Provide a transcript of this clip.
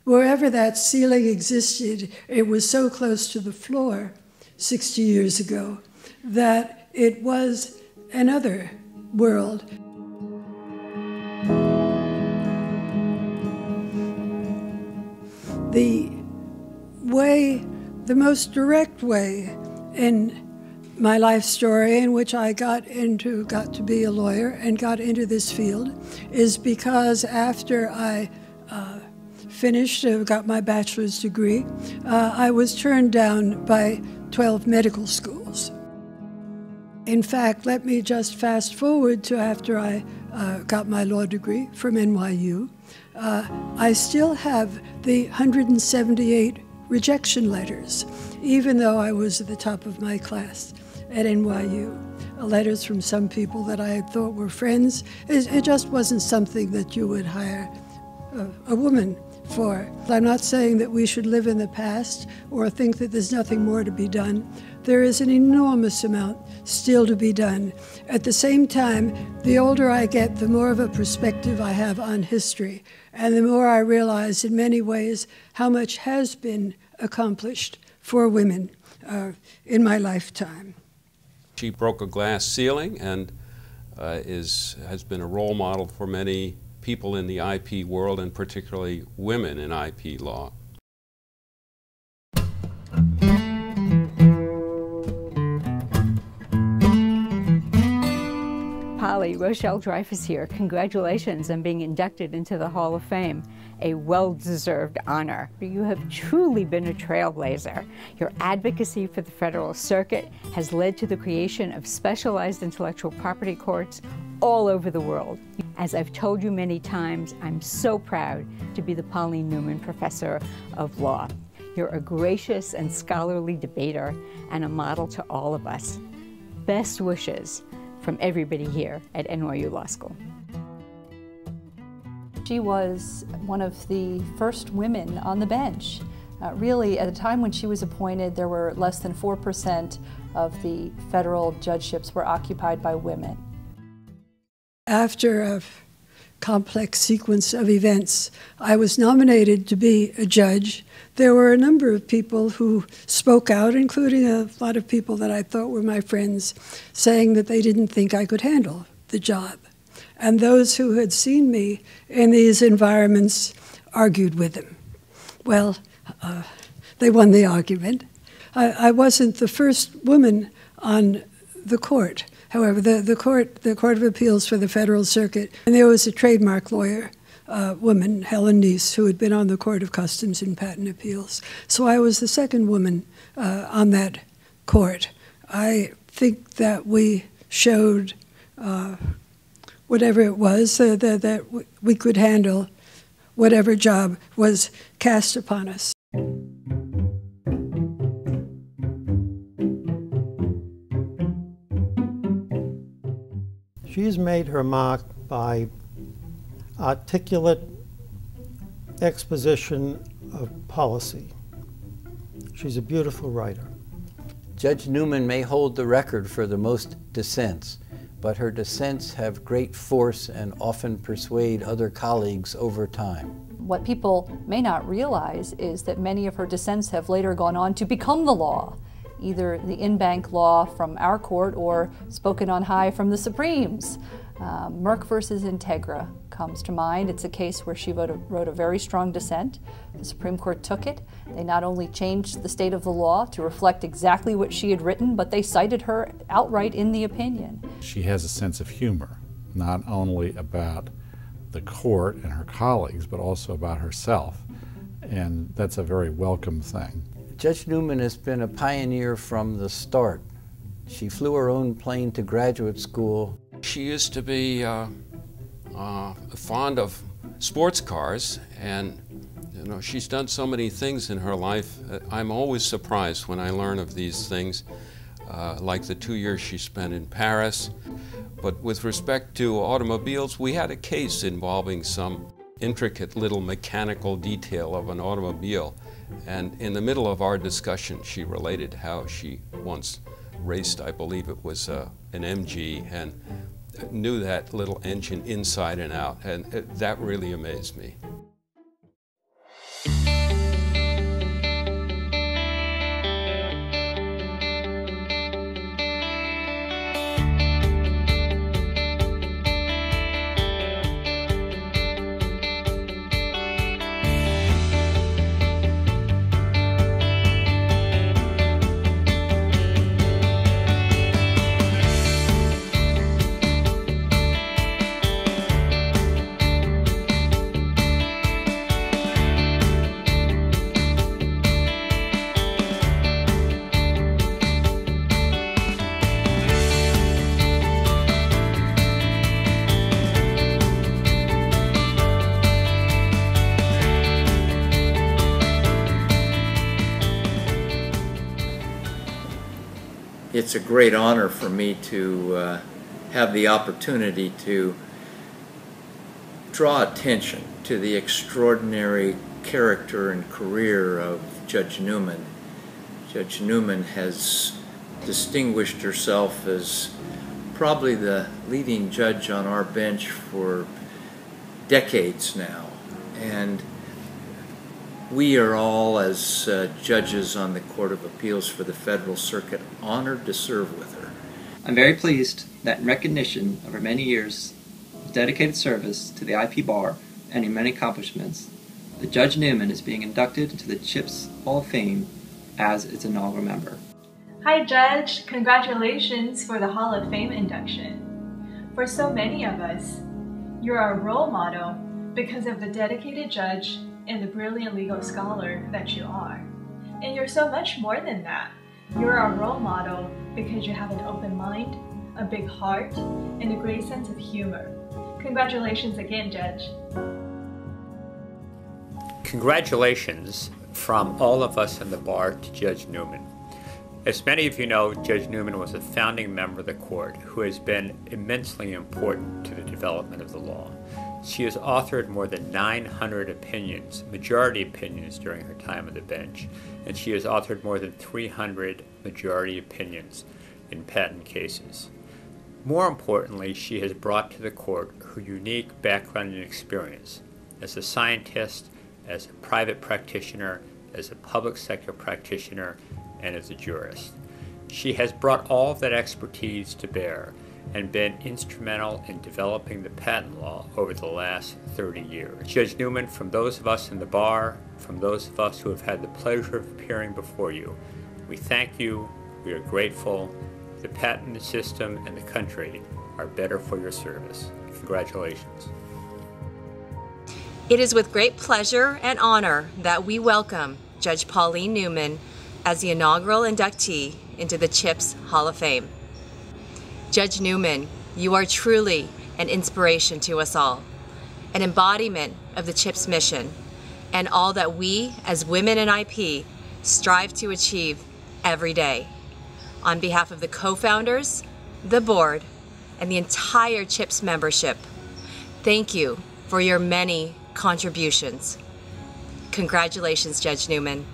Wherever that ceiling existed, it was so close to the floor 60 years ago that it was another world. The most direct way in my life story in which I got to be a lawyer and got into this field is because after I got my bachelor's degree, I was turned down by 12 medical schools. In fact, let me just fast forward to after I got my law degree from NYU. I still have the 178 rejection letters, even though I was at the top of my class at NYU. Letters from some people that I thought were friends. It just wasn't something that you would hire a woman for. I'm not saying that we should live in the past or think that there's nothing more to be done. There is an enormous amount still to be done. At the same time, the older I get, the more of a perspective I have on history, and the more I realize in many ways how much has been accomplished for women in my lifetime. She broke a glass ceiling and has been a role model for many people in the IP world, and particularly women in IP law. Polly, Rochelle Dreyfus here. Congratulations on being inducted into the Hall of Fame, a well-deserved honor. You have truly been a trailblazer. Your advocacy for the Federal Circuit has led to the creation of specialized intellectual property courts all over the world. As I've told you many times, I'm so proud to be the Pauline Newman Professor of Law. You're a gracious and scholarly debater and a model to all of us. Best wishes from everybody here at NYU Law School. She was one of the first women on the bench. Really, at the time when she was appointed, there were less than 4% of the federal judgeships were occupied by women. After a complex sequence of events, I was nominated to be a judge. There were a number of people who spoke out, including a lot of people that I thought were my friends, saying that they didn't think I could handle the job. And those who had seen me in these environments argued with them. Well, they won the argument. I wasn't the first woman on the court. However, the Court of Appeals for the Federal Circuit, and there was a trademark lawyer, woman, Helen Neese, who had been on the Court of Customs and Patent Appeals. So I was the second woman on that court. I think that we showed whatever it was, that we could handle whatever job was cast upon us. She's made her mark by articulate exposition of policy. She's a beautiful writer. Judge Newman may hold the record for the most dissents, but her dissents have great force and often persuade other colleagues over time. What people may not realize is that many of her dissents have later gone on to become the law, either the in-bank law from our court or spoken on high from the Supremes. Merck versus Integra comes to mind. It's a case where she wrote a very strong dissent. The Supreme Court took it. They not only changed the state of the law to reflect exactly what she had written, but they cited her outright in the opinion. She has a sense of humor, not only about the court and her colleagues, but also about herself. And that's a very welcome thing. Judge Newman has been a pioneer from the start. She flew her own plane to graduate school. She used to be fond of sports cars, and she's done so many things in her life. I'm always surprised when I learn of these things, like the 2 years she spent in Paris. But with respect to automobiles, we had a case involving some intricate little mechanical detail of an automobile. And in the middle of our discussion, she related how she once raced, I believe it was an MG, and knew that little engine inside and out. And that really amazed me. It's a great honor for me to have the opportunity to draw attention to the extraordinary character and career of Judge Newman. Judge Newman has distinguished herself as probably the leading judge on our bench for decades now, and we are all, as judges on the Court of Appeals for the Federal Circuit, honored to serve with her. I'm very pleased that in recognition of her many years of dedicated service to the IP Bar and her many accomplishments, that Judge Newman is being inducted into the ChIPs Hall of Fame as its inaugural member. Hi Judge, congratulations for the Hall of Fame induction. For so many of us, you're our role model because of the dedicated judge and the brilliant legal scholar that you are. And you're so much more than that. You're our role model because you have an open mind, a big heart, and a great sense of humor. Congratulations again, Judge. Congratulations from all of us in the bar to Judge Newman. As many of you know, Judge Newman was a founding member of the court who has been immensely important to the development of the law. She has authored more than 900 opinions, majority opinions, during her time on the bench, and she has authored more than 300 majority opinions in patent cases. More importantly, she has brought to the court her unique background and experience as a scientist, as a private practitioner, as a public sector practitioner, and as a jurist. She has brought all of that expertise to bear and been instrumental in developing the patent law over the last 30 years. Judge Newman, from those of us in the bar, from those of us who have had the pleasure of appearing before you, we thank you, we are grateful. The patent system and the country are better for your service. Congratulations. It is with great pleasure and honor that we welcome Judge Pauline Newman as the inaugural inductee into the ChIPs Hall of Fame. Judge Newman, you are truly an inspiration to us all, an embodiment of the ChIPs mission, and all that we as women in IP strive to achieve every day. On behalf of the co-founders, the board, and the entire ChIPs membership, thank you for your many contributions. Congratulations, Judge Newman.